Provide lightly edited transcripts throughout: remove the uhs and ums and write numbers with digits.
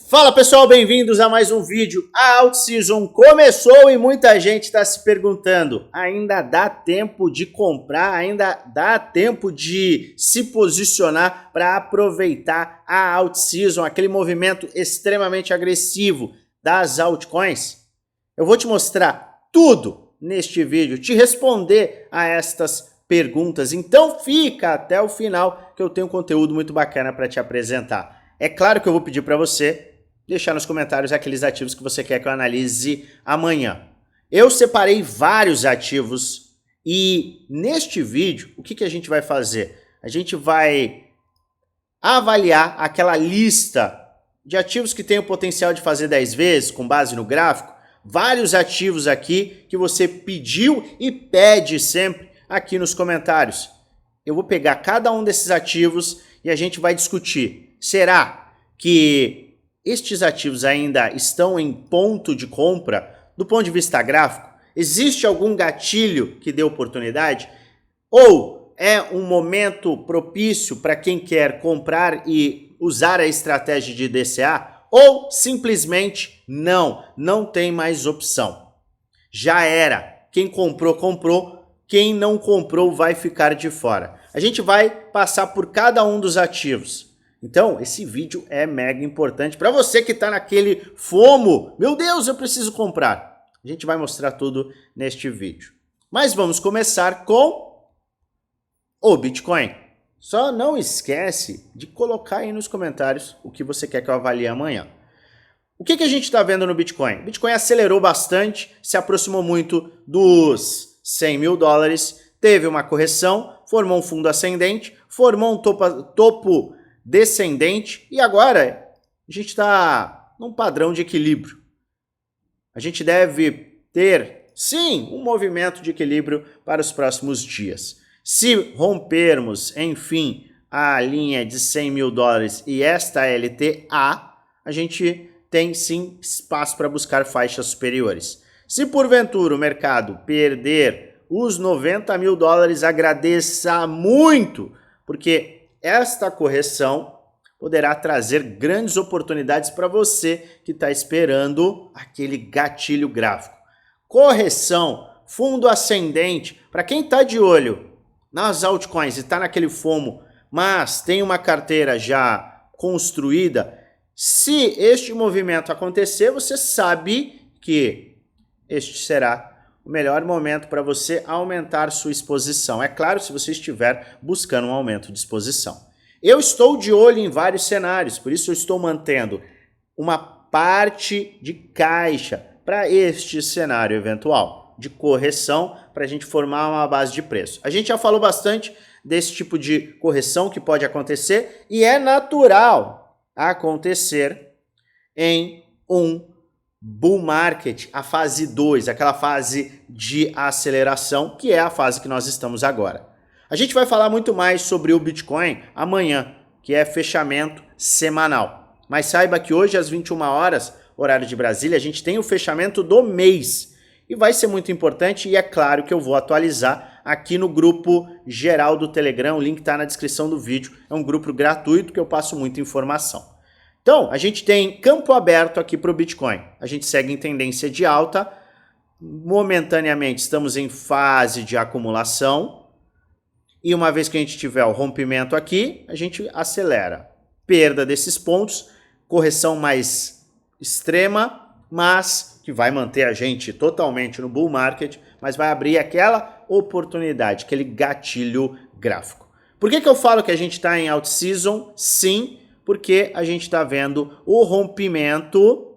Fala pessoal, bem-vindos a mais um vídeo. A Alt-Season começou e muita gente está se perguntando, ainda dá tempo de comprar, ainda dá tempo de se posicionar para aproveitar a Alt-Season, aquele movimento extremamente agressivo das altcoins? Eu vou te mostrar tudo neste vídeo, te responder a estas perguntas, então fica até o final que eu tenho um conteúdo muito bacana para te apresentar. É claro que eu vou pedir para você deixar nos comentários aqueles ativos que você quer que eu analise amanhã. Eu separei vários ativos e neste vídeo, o que a gente vai fazer? A gente vai avaliar aquela lista de ativos que tem o potencial de fazer 10 vezes, com base no gráfico. Vários ativos aqui que você pediu e pede sempre aqui nos comentários. Eu vou pegar cada um desses ativos e a gente vai discutir. Será que estes ativos ainda estão em ponto de compra do ponto de vista gráfico? Existe algum gatilho que dê oportunidade? Ou é um momento propício para quem quer comprar e usar a estratégia de DCA? Ou simplesmente não tem mais opção. Já era. Quem comprou, comprou. Quem não comprou vai ficar de fora. A gente vai passar por cada um dos ativos. Então, esse vídeo é mega importante para você que está naquele FOMO. Meu Deus, eu preciso comprar. A gente vai mostrar tudo neste vídeo. Mas vamos começar com o Bitcoin. Só não esquece de colocar aí nos comentários o que você quer que eu avalie amanhã. O que a gente está vendo no Bitcoin? O Bitcoin acelerou bastante, se aproximou muito dos 100 mil dólares, teve uma correção, formou um fundo ascendente, formou um topo descendente e agora a gente está num padrão de equilíbrio. A gente deve ter, sim, um movimento de equilíbrio para os próximos dias. Se rompermos, enfim, a linha de 100 mil dólares e esta LTA, a gente tem sim espaço para buscar faixas superiores. Se porventura o mercado perder os 90 mil dólares, agradeça muito, porque esta correção poderá trazer grandes oportunidades para você que está esperando aquele gatilho gráfico. Correção, fundo ascendente, para quem está de olho nas altcoins e está naquele FOMO, mas tem uma carteira já construída, se este movimento acontecer, você sabe que este será o melhor momento para você aumentar sua exposição. É claro, se você estiver buscando um aumento de exposição. Eu estou de olho em vários cenários, por isso eu estou mantendo uma parte de caixa para este cenário eventual de correção, para a gente formar uma base de preço. A gente já falou bastante desse tipo de correção que pode acontecer e é natural acontecer em um bull market, a fase 2, aquela fase de aceleração, que é a fase que nós estamos agora. A gente vai falar muito mais sobre o Bitcoin amanhã, que é fechamento semanal. Mas saiba que hoje às 21 horas, horário de Brasília, a gente tem o fechamento do mês. E vai ser muito importante e é claro que eu vou atualizar aqui no grupo geral do Telegram, o link está na descrição do vídeo. É um grupo gratuito que eu passo muita informação. Então, a gente tem campo aberto aqui para o Bitcoin. A gente segue em tendência de alta. Momentaneamente estamos em fase de acumulação. E uma vez que a gente tiver o rompimento aqui, a gente acelera. Perda desses pontos, correção mais extrema, mas que vai manter a gente totalmente no bull market, mas vai abrir aquela oportunidade, aquele gatilho gráfico. Por que eu falo que a gente está em alt-season? Sim, porque a gente está vendo o rompimento,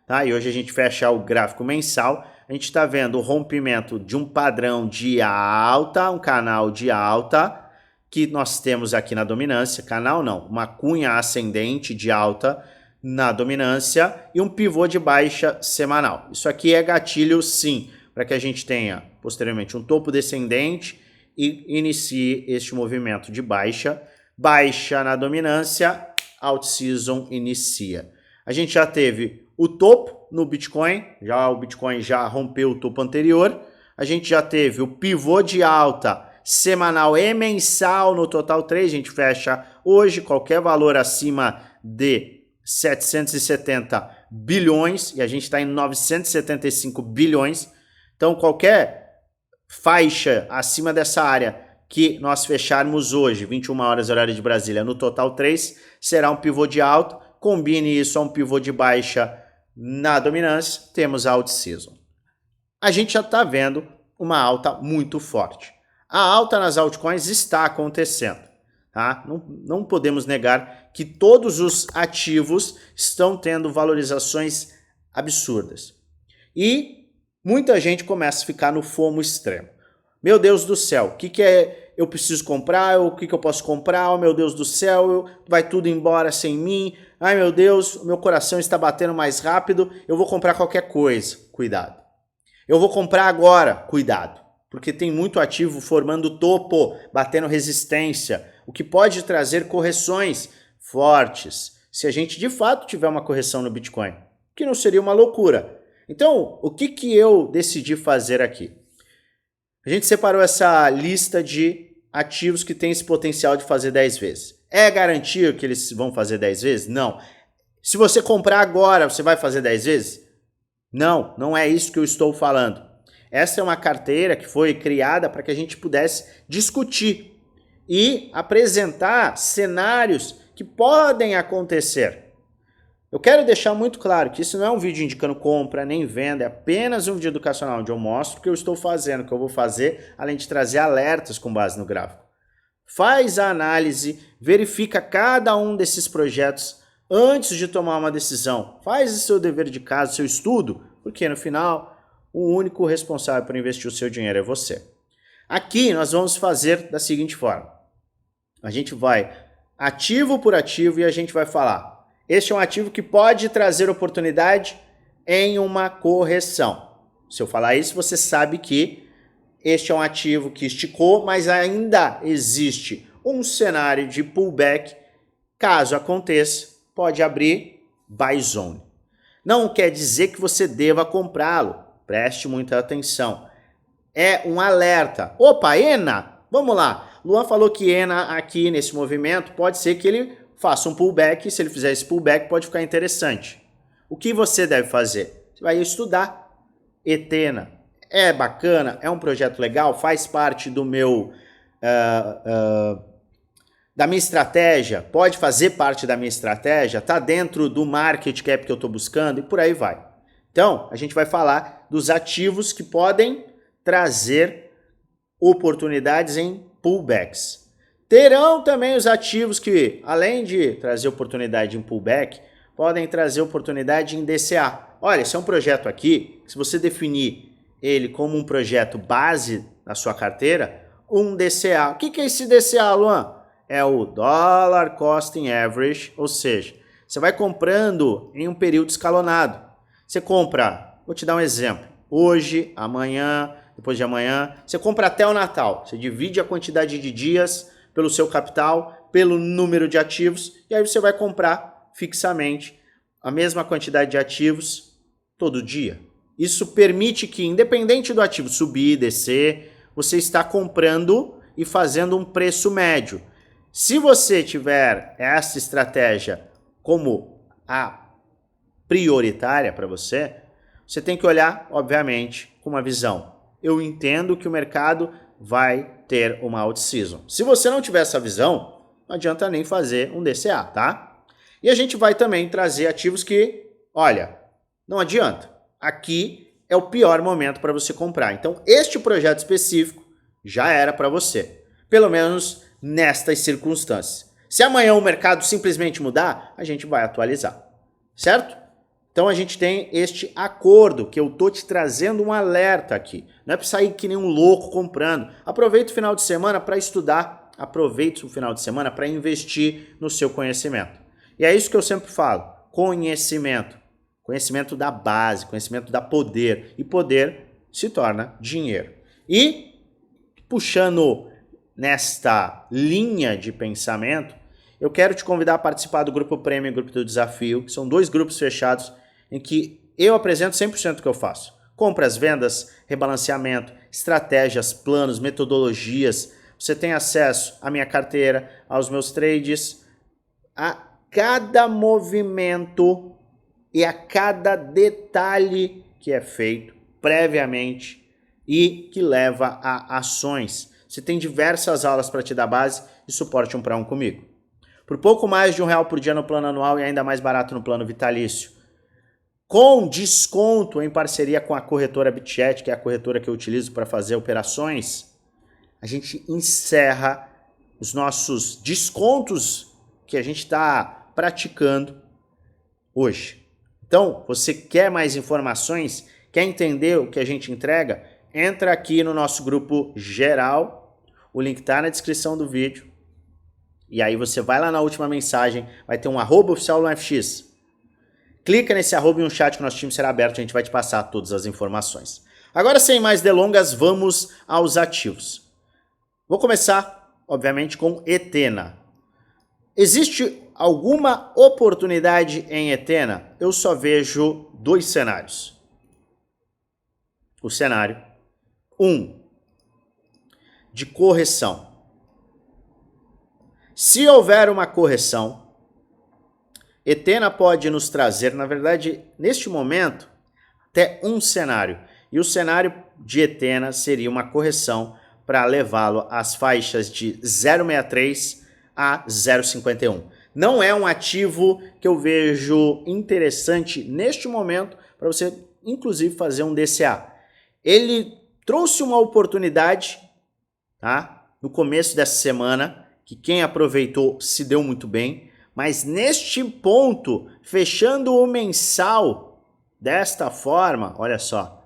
tá? E hoje a gente fecha o gráfico mensal, a gente está vendo o rompimento de um padrão de alta, um canal de alta, que nós temos aqui na dominância, canal não, uma cunha ascendente de alta na dominância e um pivô de baixa semanal. Isso aqui é gatilho sim, para que a gente tenha posteriormente um topo descendente e inicie este movimento de baixa. Baixa na dominância, alt-season inicia. A gente já teve o topo no Bitcoin, o Bitcoin já rompeu o topo anterior. A gente já teve o pivô de alta semanal e mensal no total 3, a gente fecha hoje, qualquer valor acima de 770 bilhões e a gente está em 975 bilhões. Então, qualquer faixa acima dessa área que nós fecharmos hoje, 21 horas horário de Brasília, no total 3, será um pivô de alta. Combine isso a um pivô de baixa na dominância, temos a out-season. A gente já está vendo uma alta muito forte. A alta nas altcoins está acontecendo. Tá? Não podemos negar que todos os ativos estão tendo valorizações absurdas. E muita gente começa a ficar no FOMO extremo. Meu Deus do céu, o que eu preciso comprar? O que eu posso comprar? Oh, meu Deus do céu, vai tudo embora sem mim. Ai, meu Deus, meu coração está batendo mais rápido. Eu vou comprar qualquer coisa. Cuidado. Eu vou comprar agora. Cuidado. Porque tem muito ativo formando topo, batendo resistência, o que pode trazer correções fortes, se a gente de fato tiver uma correção no Bitcoin, que não seria uma loucura. Então, o que eu decidi fazer aqui? A gente separou essa lista de ativos que tem esse potencial de fazer 10 vezes. É garantia que eles vão fazer 10 vezes? Não. Se você comprar agora, você vai fazer 10 vezes? Não, não é isso que eu estou falando. Essa é uma carteira que foi criada para que a gente pudesse discutir e apresentar cenários que podem acontecer. Eu quero deixar muito claro que isso não é um vídeo indicando compra nem venda, é apenas um vídeo educacional onde eu mostro o que eu estou fazendo, o que eu vou fazer, além de trazer alertas com base no gráfico. Faz a análise, verifica cada um desses projetos antes de tomar uma decisão. Faz o seu dever de casa, o seu estudo, porque no final o único responsável por investir o seu dinheiro é você. Aqui nós vamos fazer da seguinte forma. A gente vai ativo por ativo e a gente vai falar. Este é um ativo que pode trazer oportunidade em uma correção. Se eu falar isso, você sabe que este é um ativo que esticou, mas ainda existe um cenário de pullback. Caso aconteça, pode abrir buy zone. Não quer dizer que você deva comprá-lo. Preste muita atenção. É um alerta. Opa, ENA, vamos lá. Luan falou que ENA aqui nesse movimento pode ser que ele faça um pullback, e se ele fizer esse pullback pode ficar interessante. O que você deve fazer? Você vai estudar ETENA. É bacana, é um projeto legal, faz parte do meu da minha estratégia, pode fazer parte da minha estratégia, está dentro do market cap que eu estou buscando e por aí vai. Então, a gente vai falar dos ativos que podem trazer oportunidades em pullbacks. Terão também os ativos que, além de trazer oportunidade em pullback, podem trazer oportunidade em DCA. Olha, esse é um projeto aqui, se você definir ele como um projeto base na sua carteira, um DCA. O que é esse DCA, Luan? É o Dollar Cost Average, ou seja, você vai comprando em um período escalonado. Você compra, vou te dar um exemplo, hoje, amanhã, depois de amanhã, você compra até o Natal. Você divide a quantidade de dias pelo seu capital, pelo número de ativos, e aí você vai comprar fixamente a mesma quantidade de ativos todo dia. Isso permite que, independente do ativo subir, descer, você está comprando e fazendo um preço médio. Se você tiver essa estratégia como a prioritária para você, você tem que olhar, obviamente, com uma visão. Eu entendo que o mercado vai ter uma out-season. Se você não tiver essa visão, não adianta nem fazer um DCA, tá? E a gente vai também trazer ativos que, olha, não adianta. Aqui é o pior momento para você comprar. Então, este projeto específico já era para você. Pelo menos nestas circunstâncias. Se amanhã o mercado simplesmente mudar, a gente vai atualizar. Certo? Então a gente tem este acordo que eu tô te trazendo um alerta aqui. Não é para sair que nem um louco comprando. Aproveita o final de semana para estudar. Aproveita o final de semana para investir no seu conhecimento. E é isso que eu sempre falo. Conhecimento. Conhecimento dá base, conhecimento dá poder. E poder se torna dinheiro. E puxando nesta linha de pensamento, eu quero te convidar a participar do Grupo Prêmio e Grupo do Desafio, que são 2 grupos fechados em que eu apresento 100% do que eu faço. Compras, vendas, rebalanceamento, estratégias, planos, metodologias. Você tem acesso à minha carteira, aos meus trades, a cada movimento e a cada detalhe que é feito previamente e que leva a ações. Você tem diversas aulas para te dar base e suporte 1 para 1 comigo. Por pouco mais de R$1 por dia no plano anual e ainda mais barato no plano vitalício. Com desconto em parceria com a corretora BitChat, que é a corretora que eu utilizo para fazer operações, a gente encerra os nossos descontos que a gente está praticando hoje. Então, você quer mais informações? Quer entender o que a gente entrega? Entra aqui no nosso grupo geral, o link está na descrição do vídeo. E aí você vai lá na última mensagem, vai ter um @oficial no FX. Clica nesse arroba e um chat que o nosso time será aberto, a gente vai te passar todas as informações. Agora, sem mais delongas, vamos aos ativos. Vou começar, obviamente, com Etena. Existe alguma oportunidade em Etena? Eu só vejo 2 cenários. O cenário 1, de correção. Se houver uma correção, Etena pode nos trazer, na verdade, neste momento, até um cenário. E o cenário de Etena seria uma correção para levá-lo às faixas de 0,63 a 0,51. Não é um ativo que eu vejo interessante neste momento para você, inclusive, fazer um DCA. Ele trouxe uma oportunidade, tá? No começo dessa semana, que quem aproveitou se deu muito bem, mas neste ponto, fechando o mensal desta forma, olha só,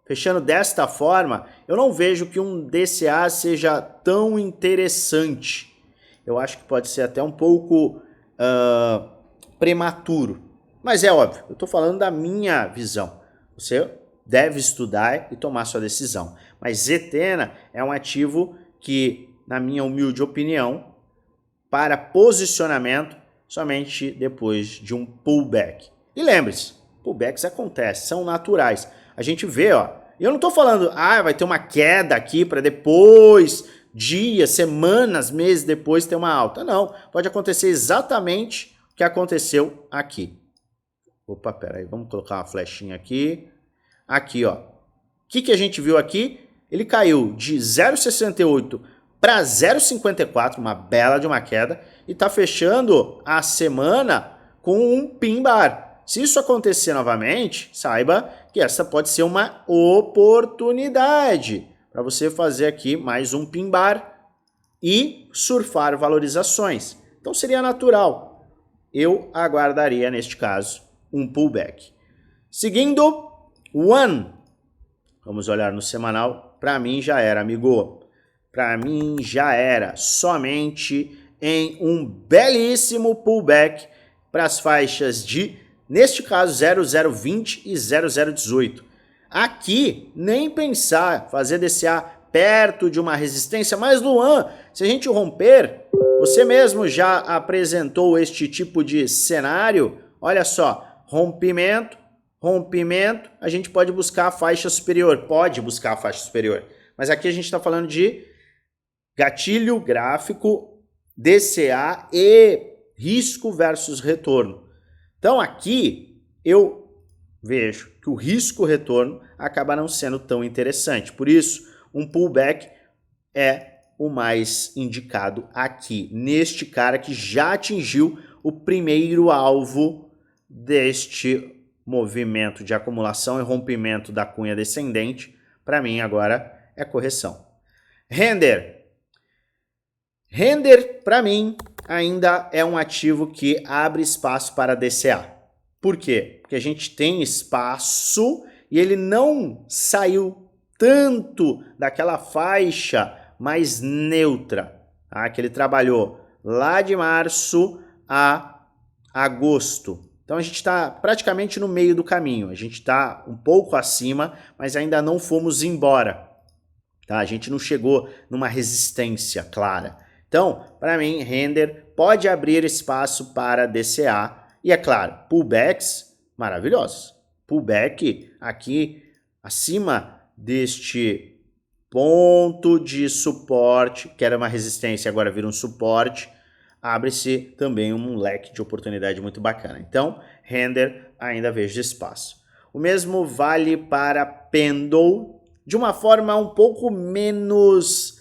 fechando desta forma, eu não vejo que um DCA seja tão interessante. Eu acho que pode ser até um pouco prematuro, mas é óbvio, eu estou falando da minha visão. Você deve estudar e tomar sua decisão. Mas Etena é um ativo que, na minha humilde opinião, para posicionamento somente depois de um pullback. E lembre-se, pullbacks acontecem, são naturais. A gente vê, ó, eu não estou falando, vai ter uma queda aqui para depois, dias, semanas, meses depois ter uma alta. Não, pode acontecer exatamente o que aconteceu aqui. Opa, peraí, vamos colocar uma flechinha aqui. Aqui, ó. O que a gente viu aqui? Ele caiu de 0,68 para 0,54, uma bela de uma queda, e está fechando a semana com um pin bar. Se isso acontecer novamente, saiba que essa pode ser uma oportunidade para você fazer aqui mais um pin bar e surfar valorizações. Então seria natural. Eu aguardaria, neste caso, um pullback. Seguindo, One. Vamos olhar no semanal. Para mim já era, amigo. Para mim já era. Somente em um belíssimo pullback para as faixas de, neste caso, 0,020 e 0,018. Aqui, nem pensar fazer DCA perto de uma resistência, mas Luan, se a gente romper, você mesmo já apresentou este tipo de cenário. Olha só, rompimento, a gente pode buscar a faixa superior, mas aqui a gente está falando de gatilho gráfico, DCA e risco versus retorno. Então aqui eu vejo que o risco-retorno acaba não sendo tão interessante, por isso um pullback é o mais indicado aqui, neste cara que já atingiu o primeiro alvo deste movimento de acumulação e rompimento da cunha descendente. Para mim agora é correção. Render, para mim, ainda é um ativo que abre espaço para DCA. Por quê? Porque a gente tem espaço e ele não saiu tanto daquela faixa mais neutra, tá? Que ele trabalhou lá de março a agosto. Então a gente está praticamente no meio do caminho, a gente está um pouco acima, mas ainda não fomos embora, tá? A gente não chegou numa resistência clara. Então, para mim, Render pode abrir espaço para DCA e, é claro, pullbacks maravilhosos. Pullback aqui acima deste ponto de suporte, que era uma resistência, agora vira um suporte, abre-se também um leque de oportunidade muito bacana. Então, render ainda vejo espaço. O mesmo vale para Pendle, de uma forma um pouco menos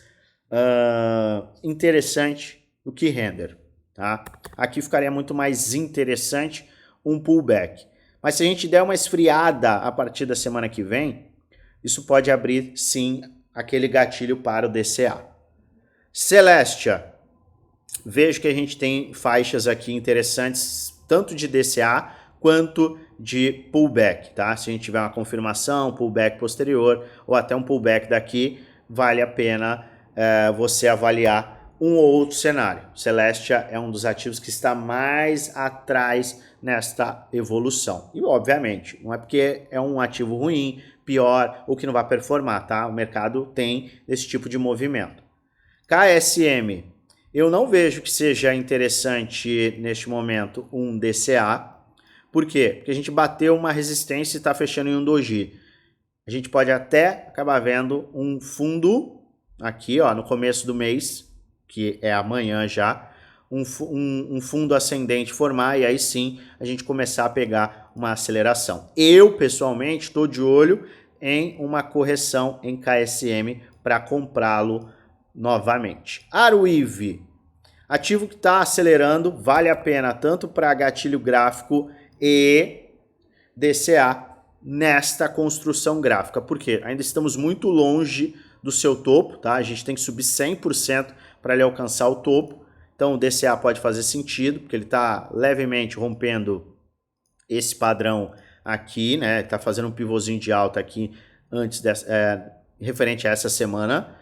interessante do que render. Tá? Aqui ficaria muito mais interessante um pullback. Mas se a gente der uma esfriada a partir da semana que vem, isso pode abrir sim aquele gatilho para o DCA. Celestia, vejo que a gente tem faixas aqui interessantes, tanto de DCA quanto de pullback, tá? Se a gente tiver uma confirmação, pullback posterior ou até um pullback daqui, vale a pena você avaliar um ou outro cenário. Celestia é um dos ativos que está mais atrás nesta evolução. E, obviamente, não é porque é um ativo ruim, pior ou que não vai performar, tá? O mercado tem esse tipo de movimento. KSM, eu não vejo que seja interessante neste momento um DCA. Por quê? Porque a gente bateu uma resistência e está fechando em um doji. A gente pode até acabar vendo um fundo aqui, ó, no começo do mês, que é amanhã já, um fundo ascendente formar e aí sim a gente começar a pegar uma aceleração. Eu, pessoalmente, estou de olho em uma correção em KSM para comprá-lo novamente. Arweave, ativo que está acelerando, vale a pena tanto para gatilho gráfico e DCA nesta construção gráfica. Por quê? Ainda estamos muito longe do seu topo, tá? A gente tem que subir 100% para ele alcançar o topo. Então o DCA pode fazer sentido, porque ele está levemente rompendo esse padrão aqui, né? Está fazendo um pivôzinho de alta aqui antes referente a essa semana.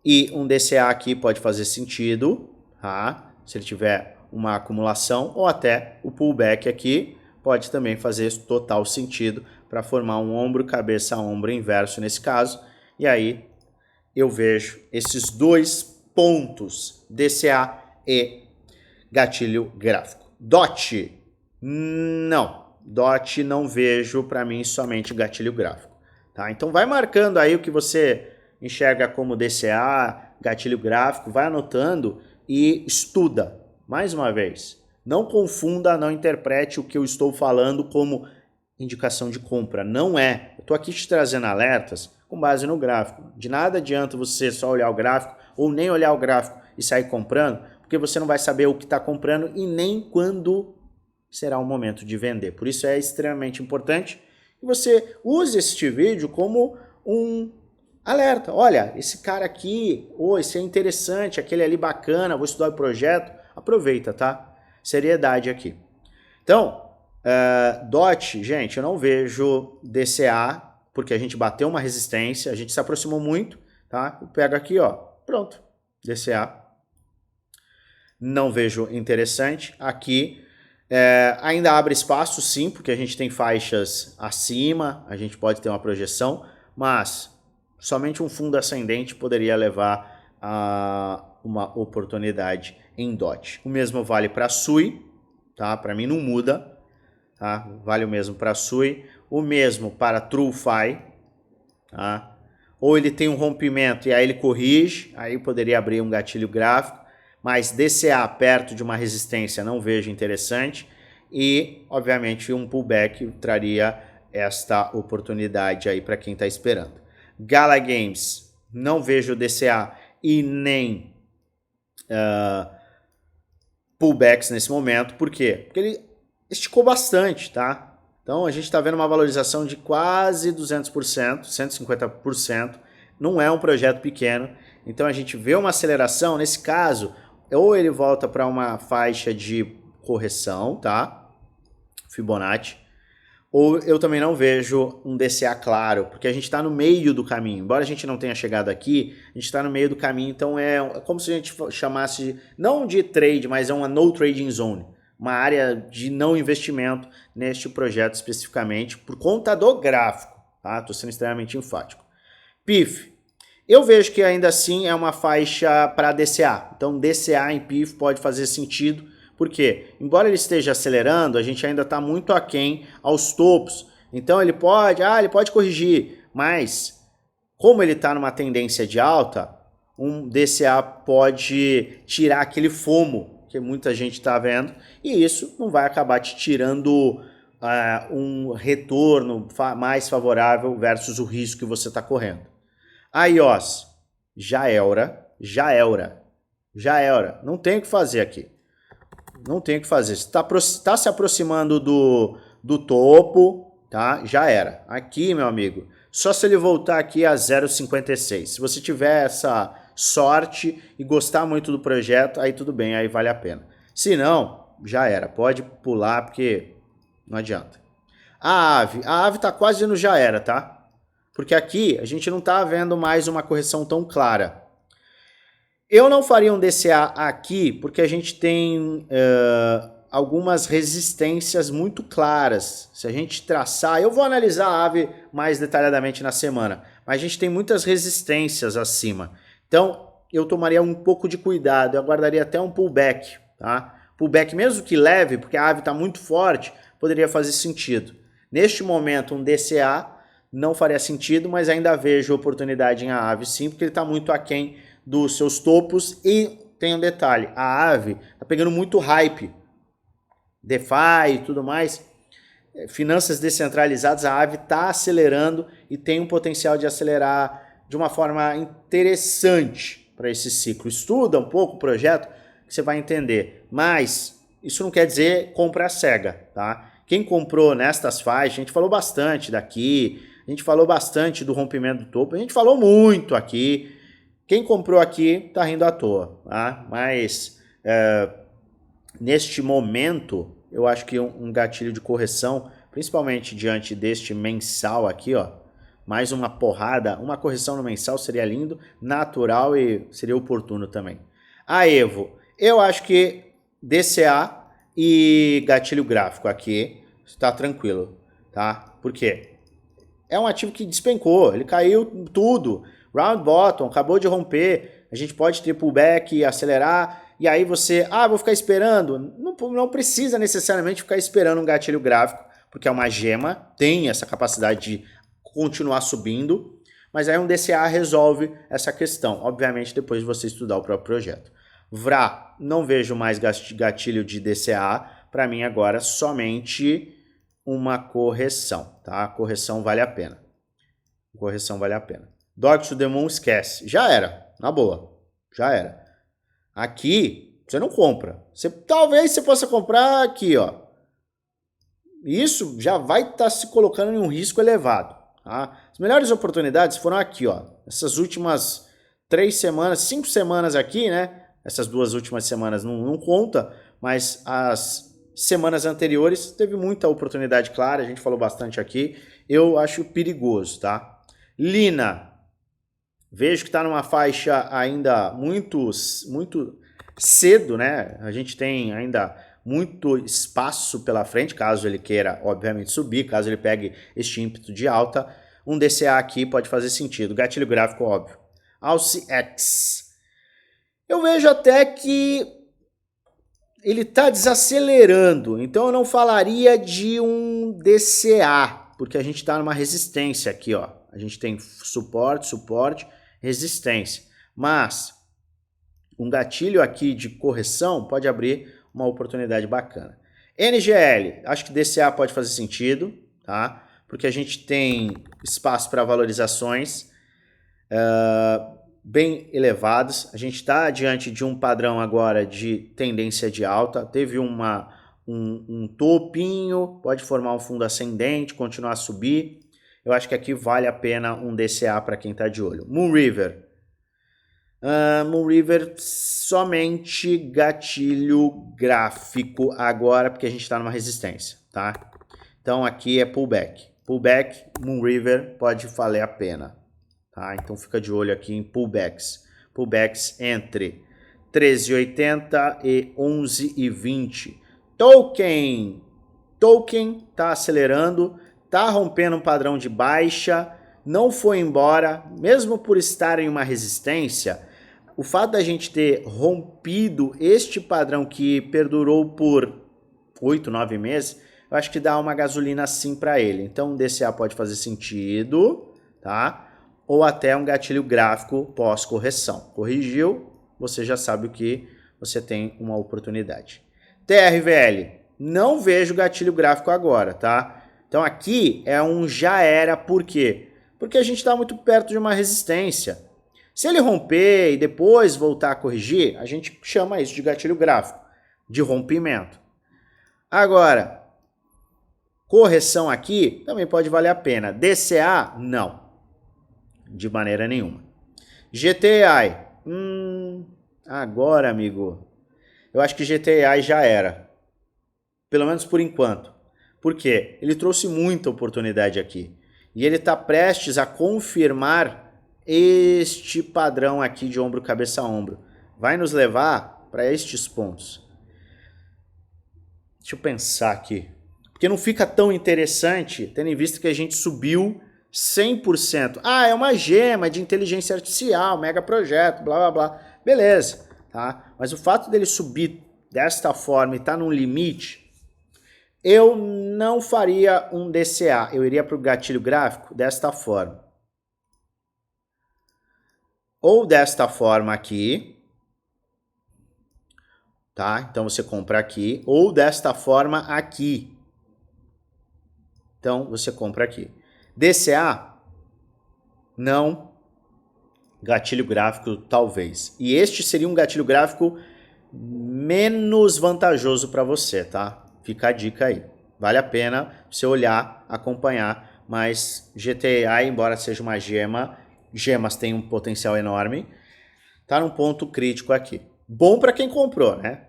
E um DCA aqui pode fazer sentido, tá? Se ele tiver uma acumulação, ou até o pullback aqui pode também fazer total sentido para formar um ombro, cabeça, ombro inverso nesse caso. E aí eu vejo esses dois pontos, DCA e gatilho gráfico. DOT, não. DOT não vejo para mim somente gatilho gráfico. Tá? Então vai marcando aí o que você enxerga como DCA, gatilho gráfico, vai anotando e estuda. Mais uma vez, não confunda, não interprete o que eu estou falando como indicação de compra. Não é. Eu estou aqui te trazendo alertas com base no gráfico. De nada adianta você só olhar o gráfico ou nem olhar o gráfico e sair comprando, porque você não vai saber o que está comprando e nem quando será o momento de vender. Por isso é extremamente importante que você use este vídeo como um alerta. Olha, esse cara aqui, esse é interessante, aquele ali bacana, vou estudar o projeto. Aproveita, tá? Seriedade aqui. Então, DOT, gente, eu não vejo DCA, porque a gente bateu uma resistência, a gente se aproximou muito, tá? Eu pego aqui, ó, pronto, DCA. Não vejo interessante. Aqui ainda abre espaço, sim, porque a gente tem faixas acima, a gente pode ter uma projeção, mas somente um fundo ascendente poderia levar a uma oportunidade em DOT. O mesmo vale para SUI, tá? Para mim não muda, tá? Vale o mesmo para SUI, o mesmo para TrueFi, tá? Ou ele tem um rompimento e aí ele corrige, aí poderia abrir um gatilho gráfico, mas DCA perto de uma resistência não vejo interessante e, obviamente, um pullback traria esta oportunidade aí para quem está esperando. Gala Games, não vejo DCA e nem pullbacks nesse momento. Por quê? Porque ele esticou bastante, tá? Então a gente está vendo uma valorização de quase 200%, 150%. Não é um projeto pequeno. Então a gente vê uma aceleração. Nesse caso, ou ele volta para uma faixa de correção, tá? Fibonacci. Ou eu também não vejo um DCA claro, porque a gente está no meio do caminho. Embora a gente não tenha chegado aqui, a gente está no meio do caminho, então é como se a gente chamasse, não de trade, mas é uma no trading zone, uma área de não investimento neste projeto especificamente, por conta do gráfico, tá? Estou sendo extremamente enfático. PIF, eu vejo que ainda assim é uma faixa para DCA, então DCA em PIF pode fazer sentido. Por quê? Embora ele esteja acelerando, a gente ainda está muito aquém aos topos. Então ele pode corrigir, mas como ele está numa tendência de alta, um DCA pode tirar aquele FOMO que muita gente está vendo, e isso não vai acabar te tirando um retorno mais favorável versus o risco que você está correndo. A IOS, já era. Não tem o que fazer aqui. Não tem o que fazer. Está se aproximando do topo, tá? Já era. Aqui, meu amigo, só se ele voltar aqui a 0,56. Se você tiver essa sorte e gostar muito do projeto, aí tudo bem, aí vale a pena. Se não, já era. Pode pular porque não adianta. A ave tá quase no já era, tá? Porque aqui a gente não tá vendo mais uma correção tão clara. Eu não faria um DCA aqui porque a gente tem algumas resistências muito claras. Se a gente traçar, eu vou analisar a ave mais detalhadamente na semana, mas a gente tem muitas resistências acima. Então eu tomaria um pouco de cuidado, eu aguardaria até um pullback, tá? Pullback mesmo que leve, porque a ave está muito forte, poderia fazer sentido. Neste momento um DCA não faria sentido, mas ainda vejo oportunidade em a ave sim, porque ele está muito aquém dos seus topos. E tem um detalhe, a ave tá pegando muito hype, DeFi e tudo mais, finanças descentralizadas, a ave tá acelerando e tem um potencial de acelerar de uma forma interessante para esse ciclo. Estuda um pouco o projeto que você vai entender, mas isso não quer dizer compra cega, tá? Quem comprou nestas faixas, a gente falou bastante daqui, a gente falou bastante do rompimento do topo, a gente falou muito aqui. Quem comprou aqui tá rindo à toa, tá? Mas neste momento, eu acho que um gatilho de correção, principalmente diante deste mensal aqui, ó, mais uma porrada, uma correção no mensal seria lindo, natural e seria oportuno também. A Evo, eu acho que DCA e gatilho gráfico aqui está tranquilo, tá? Por quê? É um ativo que despencou, ele caiu tudo. Round bottom, acabou de romper, a gente pode ter pullback, acelerar, e aí você, vou ficar esperando. Não precisa necessariamente ficar esperando um gatilho gráfico, porque é uma gema, tem essa capacidade de continuar subindo, mas aí um DCA resolve essa questão, obviamente depois de você estudar o próprio projeto. VRA, não vejo mais gatilho de DCA, para mim agora somente uma correção, tá? Correção vale a pena. Dogs to the Moon, esquece. Já era, na boa. Já era. Aqui, você não compra. Talvez você possa comprar aqui, ó. Isso já vai estar se colocando em um risco elevado. Tá? As melhores oportunidades foram aqui, ó. Essas últimas 3 semanas, 5 semanas aqui, né? Essas 2 últimas semanas não conta, mas as semanas anteriores teve muita oportunidade clara, a gente falou bastante aqui. Eu acho perigoso, tá? Lina. Vejo que está numa faixa ainda muito cedo, né? A gente tem ainda muito espaço pela frente, caso ele queira, obviamente, subir, caso ele pegue este ímpeto de alta. Um DCA aqui pode fazer sentido. Gatilho gráfico, óbvio. Alce X. Eu vejo até que ele está desacelerando, então eu não falaria de um DCA, porque a gente está numa resistência aqui, ó. A gente tem suporte, resistência. Mas um gatilho aqui de correção pode abrir uma oportunidade bacana. NGL, acho que DCA pode fazer sentido, tá? Porque a gente tem espaço para valorizações bem elevados. A gente está diante de um padrão agora de tendência de alta. Teve um topinho, pode formar um fundo ascendente, continuar a subir. Eu acho que aqui vale a pena um DCA para quem está de olho. Moonriver. Moonriver somente gatilho gráfico agora, porque a gente está numa resistência, tá? Então aqui é pullback. Pullback, Moonriver pode valer a pena, tá? Então fica de olho aqui em pullbacks. Pullbacks entre 13,80 e 11,20. Token está acelerando, está rompendo um padrão de baixa, não foi embora, mesmo por estar em uma resistência. O fato da gente ter rompido este padrão que perdurou por 8, 9 meses, eu acho que dá uma gasolina sim para ele. Então, um DCA pode fazer sentido, tá? Ou até um gatilho gráfico pós-correção. Corrigiu, você já sabe o que você tem uma oportunidade. TRVL, não vejo gatilho gráfico agora, tá? Então aqui é um já era, por quê? Porque a gente está muito perto de uma resistência. Se ele romper e depois voltar a corrigir, a gente chama isso de gatilho gráfico, de rompimento. Agora, correção aqui também pode valer a pena. DCA, não. De maneira nenhuma. GTI, agora, amigo, eu acho que GTI já era. Pelo menos por enquanto. Por quê? Ele trouxe muita oportunidade aqui. E ele está prestes a confirmar este padrão aqui de ombro, cabeça, ombro. Vai nos levar para estes pontos. Deixa eu pensar aqui. Porque não fica tão interessante, tendo em vista que a gente subiu 100%. Ah, é uma gema de inteligência artificial, mega projeto, blá, blá, blá. Beleza, tá? Mas o fato dele subir desta forma e estar num limite, eu não faria um DCA. Eu iria para o gatilho gráfico desta forma. Ou desta forma aqui, tá? Então você compra aqui. Ou desta forma aqui. Então você compra aqui. DCA, não. Gatilho gráfico, talvez. E este seria um gatilho gráfico menos vantajoso para você, tá? Fica a dica aí. Vale a pena você olhar, acompanhar, mas GTI, embora seja uma gema, gemas têm um potencial enorme, tá num ponto crítico aqui. Bom para quem comprou, né?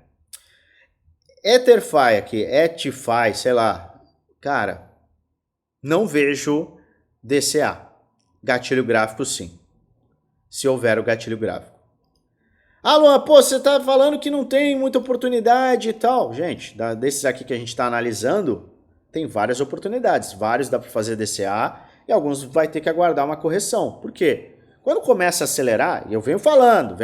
Etherfi aqui, Etify, sei lá. Cara, não vejo DCA. Gatilho gráfico, sim. Se houver o gatilho gráfico. Ah, Luan, pô, você tá falando que não tem muita oportunidade e tal. Gente, desses aqui que a gente tá analisando, tem várias oportunidades. Vários dá para fazer DCA e alguns vai ter que aguardar uma correção. Por quê? Quando começa a acelerar, e eu venho falando.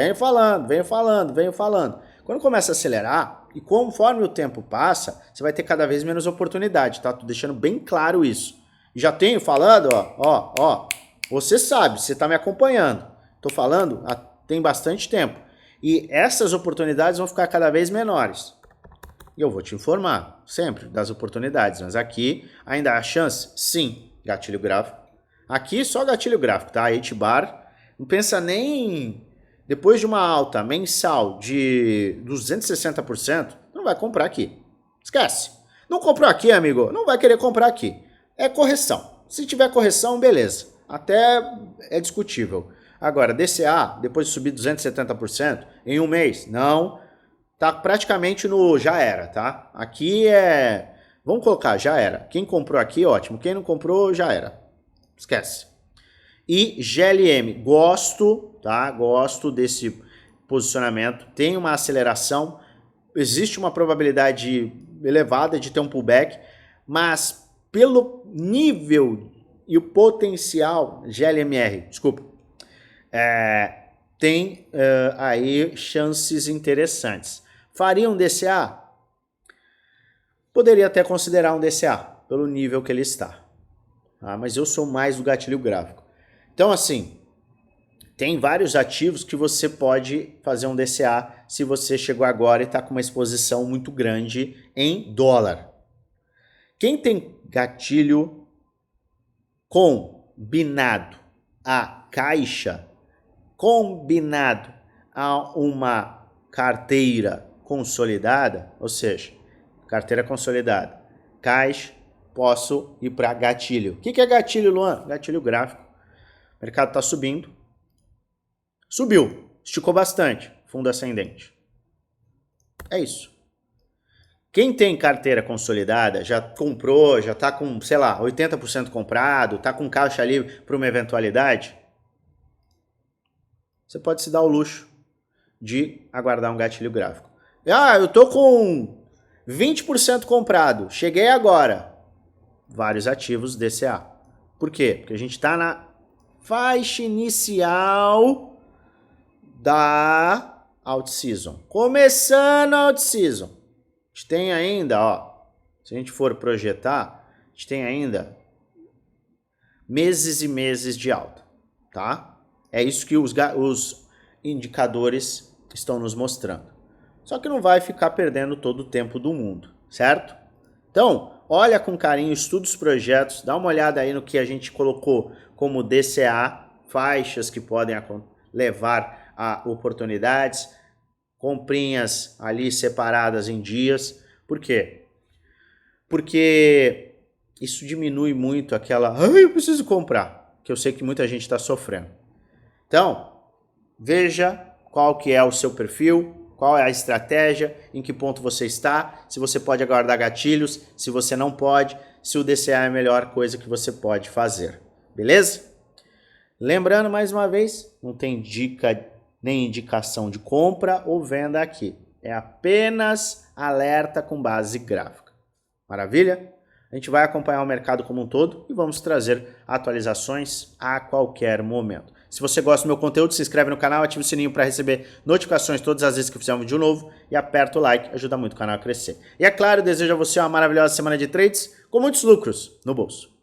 Quando começa a acelerar, e conforme o tempo passa, você vai ter cada vez menos oportunidade, tá? Tô deixando bem claro isso. Já tenho falando, ó. Você sabe, você tá me acompanhando. Tô falando tem bastante tempo. E essas oportunidades vão ficar cada vez menores. E eu vou te informar sempre das oportunidades. Mas aqui ainda há chance? Sim. Gatilho gráfico. Aqui só gatilho gráfico, tá? 8-bar. Não pensa nem... Depois de uma alta mensal de 260%, não vai comprar aqui. Esquece. Não comprou aqui, amigo. Não vai querer comprar aqui. É correção. Se tiver correção, beleza. Até é discutível. Agora, DCA, depois de subir 270% em um mês, não, tá praticamente no já era, tá? Aqui é, vamos colocar já era. Quem comprou aqui, ótimo. Quem não comprou, já era. Esquece. E GLM, gosto, tá? Gosto desse posicionamento. Tem uma aceleração, existe uma probabilidade elevada de ter um pullback, mas pelo nível e o potencial, GLMR, desculpa, tem aí chances interessantes. Faria um DCA? Poderia até considerar um DCA, pelo nível que ele está. Tá? Mas eu sou mais do gatilho gráfico. Então, assim, tem vários ativos que você pode fazer um DCA se você chegou agora e está com uma exposição muito grande em dólar. Quem tem gatilho combinado a caixa, combinado a uma carteira consolidada, ou seja, carteira consolidada, caixa, posso ir para gatilho. O que é gatilho, Luan? Gatilho gráfico. O mercado está subindo. Subiu, esticou bastante, fundo ascendente. É isso. Quem tem carteira consolidada, já comprou, já está com, sei lá, 80% comprado, está com caixa livre para uma eventualidade, você pode se dar o luxo de aguardar um gatilho gráfico. Ah, eu tô com 20% comprado, cheguei agora. Vários ativos DCA. Por quê? Porque a gente está na faixa inicial da out-season. Começando a out-season. A gente tem ainda, ó, se a gente for projetar, a gente tem ainda meses e meses de alta, tá? É isso que os indicadores estão nos mostrando. só que não vai ficar perdendo todo o tempo do mundo, certo? Então, olha com carinho, estuda os projetos, dá uma olhada aí no que a gente colocou como DCA, faixas que podem levar a oportunidades, comprinhas ali separadas em dias. Por quê? Porque isso diminui muito aquela, eu preciso comprar, que eu sei que muita gente está sofrendo. Então, veja qual que é o seu perfil, qual é a estratégia, em que ponto você está, se você pode aguardar gatilhos, se você não pode, se o DCA é a melhor coisa que você pode fazer. Beleza? Lembrando mais uma vez, não tem dica nem indicação de compra ou venda aqui. É apenas alerta com base gráfica. Maravilha? A gente vai acompanhar o mercado como um todo e vamos trazer atualizações a qualquer momento. Se você gosta do meu conteúdo, se inscreve no canal, ativa o sininho para receber notificações todas as vezes que eu fizer um vídeo novo e aperta o like, ajuda muito o canal a crescer. E é claro, eu desejo a você uma maravilhosa semana de trades com muitos lucros no bolso.